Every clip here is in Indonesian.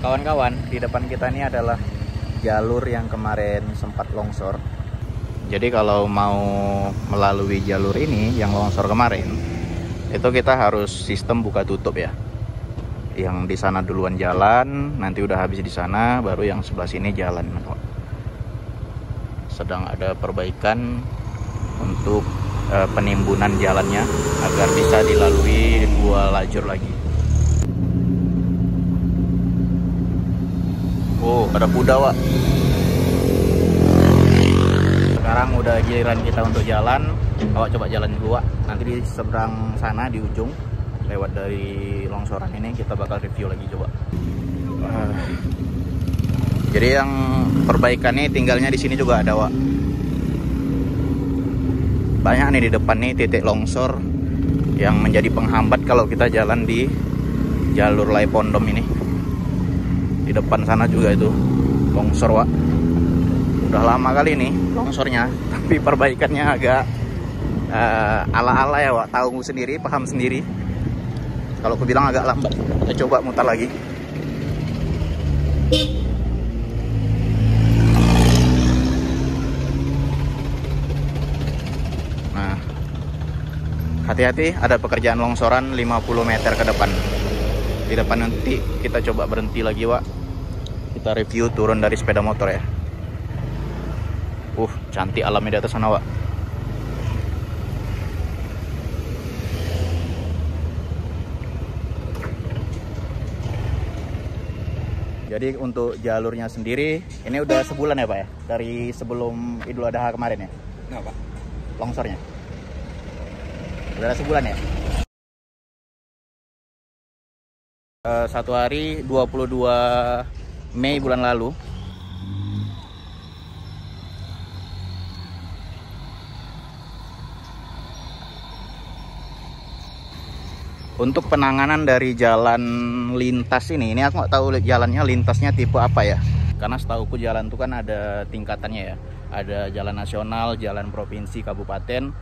Kawan-kawan, di depan kita ini adalah jalur yang kemarin sempat longsor. Jadi kalau mau melalui jalur ini yang longsor kemarin, itu kita harus sistem buka tutup ya. Yang di sana duluan jalan, nanti udah habis di sana, baru yang sebelah sini jalan. Sedang ada perbaikan untuk penimbunan jalannya agar bisa dilalui 2 lajur lagi. Oh, ada kuda, Wak. Sekarang udah giliran kita untuk jalan. Awak coba jalan dulu, Wak. Nanti di seberang sana di ujung, lewat dari longsoran ini kita bakal review lagi coba. Jadi yang perbaikan nih tinggalnya di sini juga ada, Wak. Banyak nih di depan nih titik longsor yang menjadi penghambat kalau kita jalan di jalur Laipondom ini. Di depan sana juga itu longsor, Wak. Udah lama kali nih longsornya, tapi perbaikannya agak ala-ala ya, Wak. Tahu sendiri, paham sendiri. Kalau aku bilang agak lambat. Kita coba mutar lagi. Nah, hati-hati, ada pekerjaan longsoran 50 meter ke depan. Di depan nanti kita coba berhenti lagi, Wak. Kita review turun dari sepeda motor ya. Cantik alamnya di atas sana, Wak. Jadi untuk jalurnya sendiri, ini udah sebulan ya, Pak ya? Dari sebelum Idul Adha kemarin ya? Kenapa? Longsornya? Udah sebulan ya? 1 hari 22 Mei bulan lalu. Untuk penanganan dari jalan lintas ini aku nggak tahu jalannya lintasnya tipe apa ya. Karena setauku jalan itu kan ada tingkatannya ya. Ada jalan nasional, jalan provinsi, kabupaten,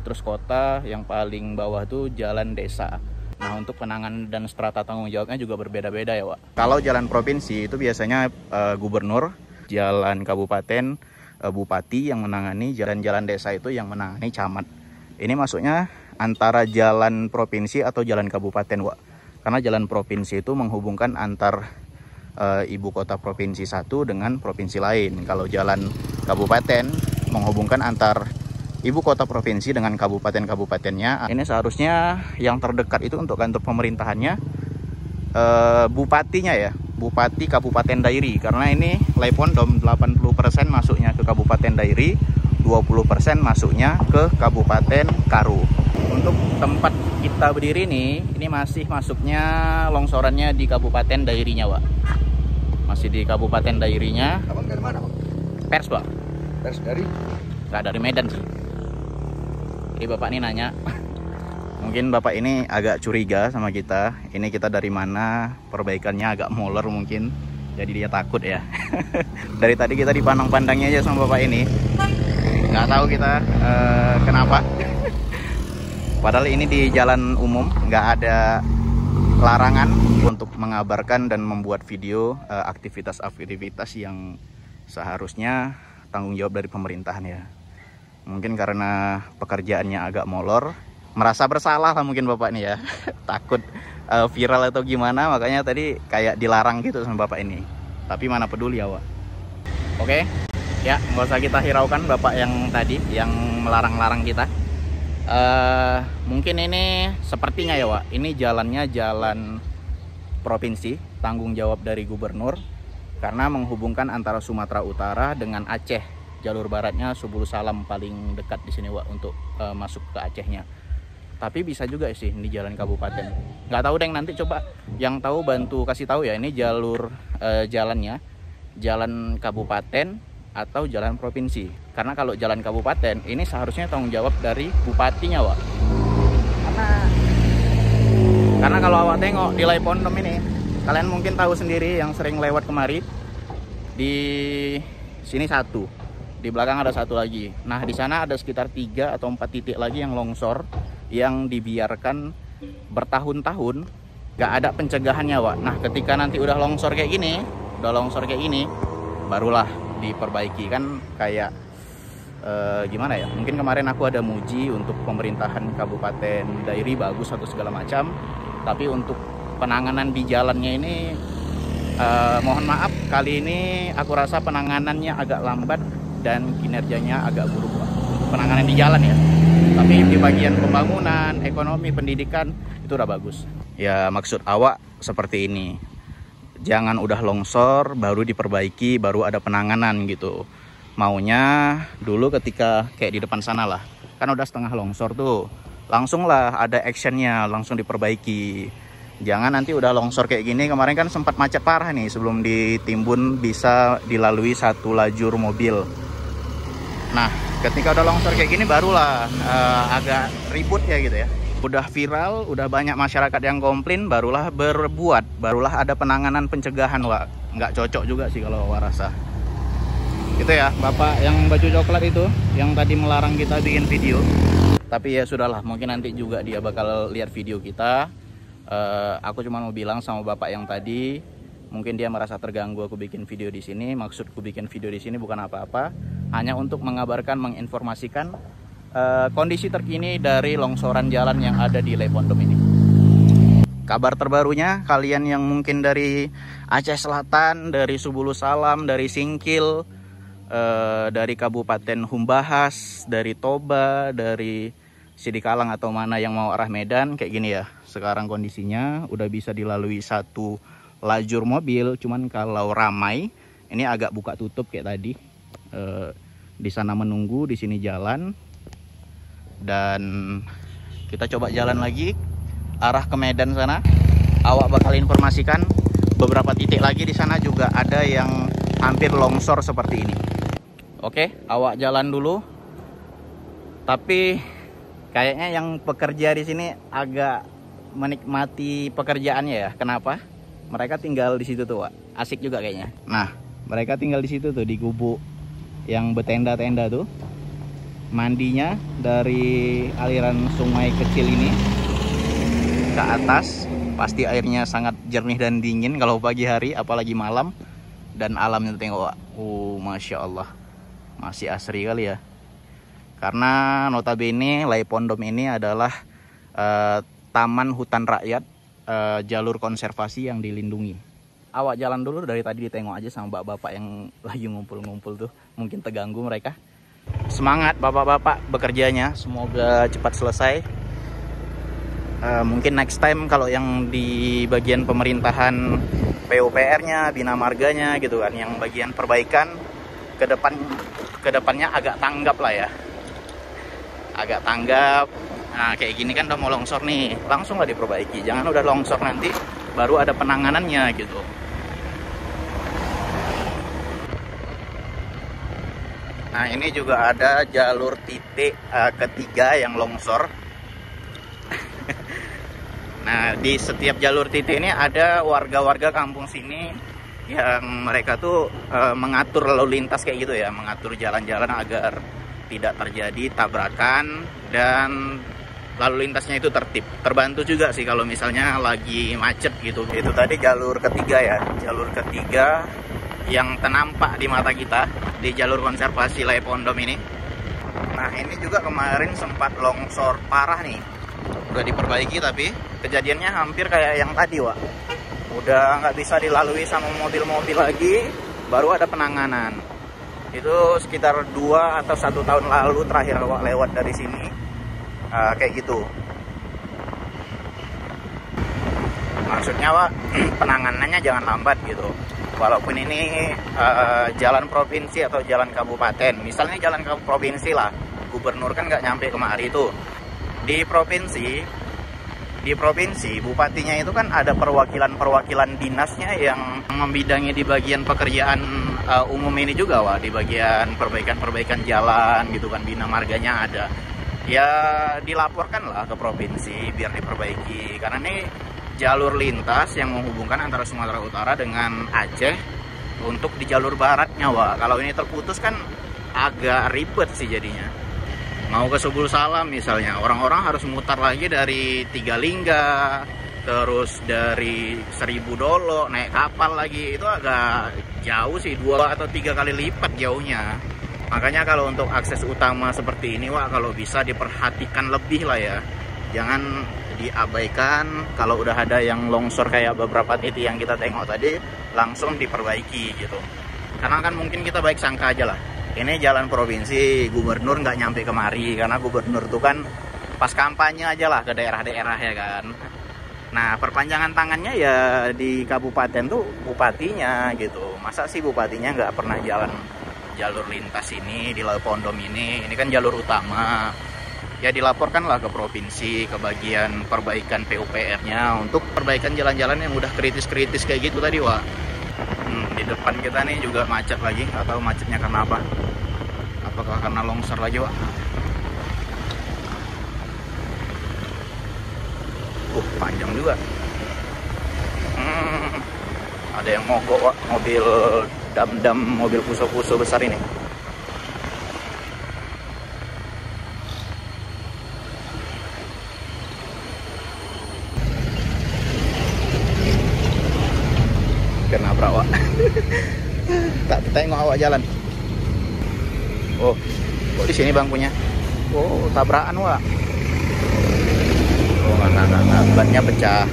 terus kota, yang paling bawah tuh jalan desa. Nah, untuk penanganan dan strata tanggung jawabnya juga berbeda-beda ya, Wak. Kalau jalan provinsi itu biasanya gubernur, jalan kabupaten, bupati yang menangani, jalan-jalan desa itu yang menangani camat. Ini masuknya antara jalan provinsi atau jalan kabupaten, Wak. Karena jalan provinsi itu menghubungkan antar ibu kota provinsi satu dengan provinsi lain. Kalau jalan kabupaten menghubungkan antar ibu kota provinsi dengan kabupaten-kabupatennya. Ini seharusnya yang terdekat itu untuk kantor pemerintahannya bupatinya ya, Bupati Kabupaten Dairi. Karena ini Laipondom 80% masuknya ke Kabupaten Dairi, 20% masuknya ke Kabupaten Karu. Untuk tempat kita berdiri nih, ini masih masuknya longsorannya di Kabupaten Dairinya, Wak. Masih di Kabupaten Dairinya. Abang dari mana, Bang? Pers, Wak. Pers dari? Nggak, dari Medan sih. Jadi bapak ini nanya, mungkin bapak ini agak curiga sama kita. Ini kita dari mana, perbaikannya agak molor mungkin. Jadi dia takut ya. Dari tadi kita dipandang-pandangnya aja sama bapak ini. Nggak tahu kita kenapa. Padahal ini di jalan umum, nggak ada larangan untuk mengabarkan dan membuat video aktivitas-aktivitas yang seharusnya tanggung jawab dari pemerintahan ya. Mungkin karena pekerjaannya agak molor, merasa bersalah lah mungkin bapak ini ya. Takut viral atau gimana, makanya tadi kayak dilarang gitu sama bapak ini. Tapi mana peduli ya, Wak. Oke, ya nggak usah kita hiraukan bapak yang tadi yang melarang-larang kita. Mungkin ini sepertinya ya, Wak, ini jalannya jalan provinsi, tanggung jawab dari gubernur, karena menghubungkan antara Sumatera Utara dengan Aceh. Jalur baratnya Subul Salam paling dekat di sini, Wak, untuk masuk ke Acehnya. Tapi bisa juga sih di jalan kabupaten. Nggak tahu deh, nanti coba yang tahu bantu kasih tahu ya, ini jalur jalannya jalan kabupaten atau jalan provinsi. Karena kalau jalan kabupaten ini seharusnya tanggung jawab dari bupatinya, Wak. Karena kalau awak tengok di Laipondom ini, kalian mungkin tahu sendiri yang sering lewat kemari, di sini satu. Di belakang ada satu lagi. Nah, di sana ada sekitar 3 atau 4 titik lagi yang longsor, yang dibiarkan bertahun-tahun nggak ada pencegahannya, Wak. Nah, ketika nanti udah longsor kayak gini, barulah diperbaiki. Kan kayak gimana ya, mungkin kemarin aku ada muji untuk pemerintahan Kabupaten Dairi bagus atau segala macam, tapi untuk penanganan di jalannya ini mohon maaf, kali ini aku rasa penanganannya agak lambat dan kinerjanya agak buruk, Wak. Untuk penanganan di jalan ya, tapi di bagian pembangunan, ekonomi, pendidikan itu udah bagus ya. Maksud awak seperti ini, jangan udah longsor baru diperbaiki, baru ada penanganan gitu. Maunya dulu ketika kayak di depan sana lah, kan udah setengah longsor tuh, langsung lah ada actionnya, langsung diperbaiki. Jangan nanti udah longsor kayak gini, kemarin kan sempat macet parah nih sebelum ditimbun bisa dilalui satu lajur mobil. Nah, ketika udah longsor kayak gini barulah agak ribut ya gitu ya. Udah viral, udah banyak masyarakat yang komplain, barulah berbuat, barulah ada penanganan pencegahan, Wak. Nggak cocok juga sih kalau Wak rasa. Gitu ya, Bapak yang baju coklat itu, yang tadi melarang kita bikin video. Tapi ya sudahlah, mungkin nanti juga dia bakal lihat video kita. Aku cuma mau bilang sama Bapak yang tadi, mungkin dia merasa terganggu aku bikin video di sini. Maksudku bikin video di sini bukan apa-apa, hanya untuk mengabarkan, menginformasikan kondisi terkini dari longsoran jalan yang ada di Lepondom ini. Kabar terbarunya, kalian yang mungkin dari Aceh Selatan, dari Subulus Salam, dari Singkil, dari Kabupaten Humbahas, dari Toba, dari Sidikalang atau mana yang mau arah Medan, kayak gini ya. Sekarang kondisinya udah bisa dilalui satu lajur mobil, cuman kalau ramai ini agak buka tutup kayak tadi. Di sana menunggu, di sini jalan. Dan kita coba jalan lagi arah ke Medan sana. Awak bakal informasikan beberapa titik lagi di sana juga ada yang hampir longsor seperti ini. Oke, awak jalan dulu. Tapi kayaknya yang pekerja di sini agak menikmati pekerjaannya ya. Kenapa? Mereka tinggal di situ tuh, Wak. Asik juga kayaknya. Nah, mereka tinggal di situ tuh, di gubuk yang bertenda-tenda tuh. Mandinya dari aliran sungai kecil ini ke atas. Pasti airnya sangat jernih dan dingin kalau pagi hari, apalagi malam. Dan alamnya tengok, Wak. Masya Allah. Masih asri kali ya. Karena notabene Lepondom ini adalah taman hutan rakyat, jalur konservasi yang dilindungi. Awak jalan dulu, dari tadi ditengok aja sama bapak-bapak yang lagi ngumpul-ngumpul tuh. Mungkin terganggu mereka. Semangat bapak-bapak bekerjanya, semoga cepat selesai. Mungkin next time kalau yang di bagian pemerintahan PUPR-nya, Bina Marganya gitu kan, yang bagian perbaikan kedepannya agak tanggap lah ya. Agak tanggap. Nah, kayak gini kan udah mau longsor nih, langsung lah diperbaiki. Jangan udah longsor nanti baru ada penanganannya gitu. Nah, ini juga ada jalur titik ketiga yang longsor. Nah, di setiap jalur titik ini ada warga-warga kampung sini yang mereka tuh mengatur lalu lintas kayak gitu ya, mengatur jalan-jalan agar tidak terjadi tabrakan dan lalu lintasnya itu tertib. Terbantu juga sih kalau misalnya lagi macet gitu. Itu tadi jalur ketiga ya, jalur ketiga yang ternampak di mata kita di jalur konservasi Lepondom ini. Nah, ini juga kemarin sempat longsor parah nih. Udah diperbaiki tapi kejadiannya hampir kayak yang tadi, Wak. Udah nggak bisa dilalui sama mobil-mobil lagi, baru ada penanganan. Itu sekitar 2 atau 1 tahun lalu terakhir Wak lewat dari sini. Kayak gitu. Maksudnya, Wak, penanganannya jangan lambat gitu. Walaupun ini jalan provinsi atau jalan kabupaten. Misalnya jalan ke provinsi lah, gubernur kan nggak nyampe kemari itu. Di provinsi bupatinya itu kan ada perwakilan dinasnya yang membidangi di bagian pekerjaan umum ini juga, Wak. Di bagian perbaikan jalan gitu kan, Bina Marganya ada. Ya dilaporkan lah ke provinsi biar diperbaiki. Karena ini jalur lintas yang menghubungkan antara Sumatera Utara dengan Aceh untuk di jalur baratnya, Wak. Kalau ini terputus kan agak ribet sih jadinya. Mau ke Subul Salam misalnya, orang-orang harus mutar lagi dari Tiga Lingga, terus dari Seribu Dolo naik kapal lagi, itu agak jauh sih, 2 atau 3 kali lipat jauhnya. Makanya kalau untuk akses utama seperti ini Wak, kalau bisa diperhatikan lebih lah ya, jangan diabaikan. Kalau udah ada yang longsor kayak beberapa titik yang kita tengok tadi, langsung diperbaiki gitu. Karena kan mungkin kita baik sangka aja lah, ini jalan provinsi, gubernur nggak nyampe kemari, karena gubernur tuh kan pas kampanye aja lah ke daerah-daerah ya kan. Nah, perpanjangan tangannya ya di kabupaten tuh bupatinya gitu. Masa sih bupatinya nggak pernah jalan jalur lintas ini di Laipondom ini kan jalur utama. Ya dilaporkanlah ke provinsi, ke bagian perbaikan PUPR-nya untuk perbaikan jalan-jalan yang udah kritis-kritis kayak gitu tadi Wak. Di depan kita nih juga macet lagi, nggak tahu macetnya karena apa. Apakah karena longsor lagi Wak? Panjang juga. Ada yang mogok Wak, mobil dam-dam, mobil puso-puso besar ini. Kenapa Wak? Tak tengok awak jalan. Oh, kok di sini bangkunya? Oh, tabrakan Wak. Oh, enggak, bannya pecah.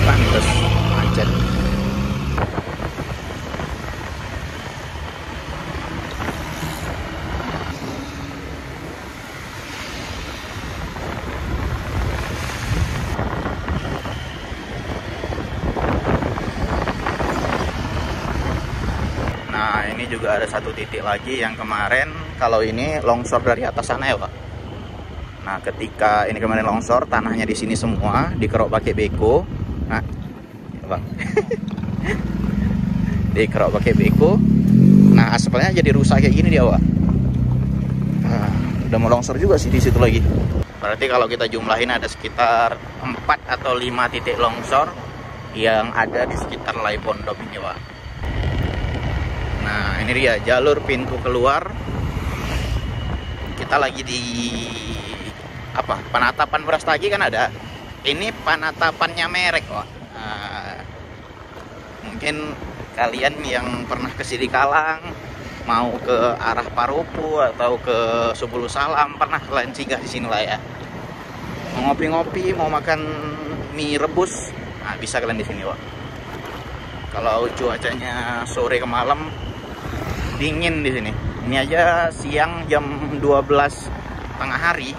Pantes macet. Nah, ini juga ada satu titik lagi yang kemarin, kalau ini longsor dari atas sana ya Pak. Nah, ketika ini kemarin longsor, tanahnya di sini semua dikerok pakai beko. Nah, ya Bang. Dikerok pakai beko. Nah, aspalnya jadi rusak kayak gini dia Pak. Nah, udah mau longsor juga sih di situ lagi. Berarti kalau kita jumlahin ada sekitar 4 atau 5 titik longsor yang ada di sekitar Laipondom ini Pak. Nah, ini dia jalur pintu keluar. Kita lagi di apa? Penatapan Brastagi kan ada. Ini penatapannya merek, Wak. Nah, mungkin kalian yang pernah ke Sidikalang, mau ke arah Paropo atau ke Subulu Salam, pernah kalian singgah di sini lah ya. Mau ngopi-ngopi, mau makan mie rebus, nah bisa kalian di sini, Wak. Kalau cuacanya sore ke malam dingin di sini. Ini aja siang jam 12 tengah hari,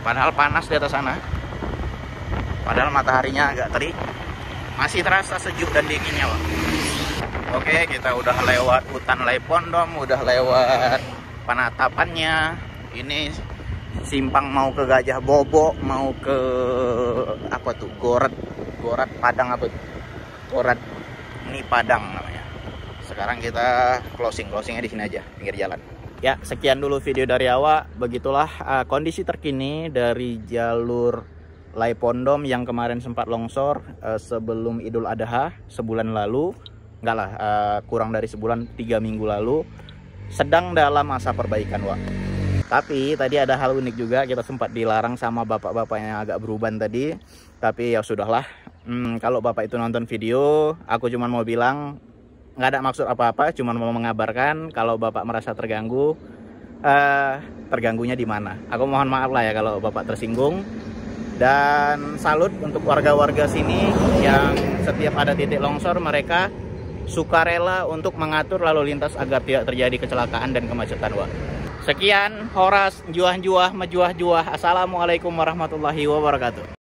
padahal panas di atas sana. Padahal mataharinya agak terik, masih terasa sejuk dan dinginnya, Pak. Oke, kita udah lewat hutan Laipondom, udah lewat penatapannya. Ini simpang mau ke Gajah Bobo, mau ke apa tuh? Gorat Padang apa tuh? Gorat ini Padang namanya. Sekarang kita closingnya di sini aja, pinggir jalan. Ya, sekian dulu video dari awak. Begitulah kondisi terkini dari jalur Laipondom yang kemarin sempat longsor sebelum Idul Adha sebulan lalu. Enggak lah, kurang dari sebulan, 3 minggu lalu. Sedang dalam masa perbaikan, Wak. Tapi tadi ada hal unik juga, kita sempat dilarang sama bapak-bapak yang agak beruban tadi. Tapi ya sudahlah, kalau bapak itu nonton video, aku cuma mau bilang nggak ada maksud apa-apa, cuma mau mengabarkan kalau bapak merasa terganggu. Terganggunya di mana? Aku mohon maaf lah ya kalau bapak tersinggung. Dan salut untuk warga-warga sini yang setiap ada titik longsor mereka sukarela untuk mengatur lalu lintas agar tidak terjadi kecelakaan dan kemacetan, Wak. Sekian, horas, juah-juah, mejuah-juah. Assalamualaikum warahmatullahi wabarakatuh.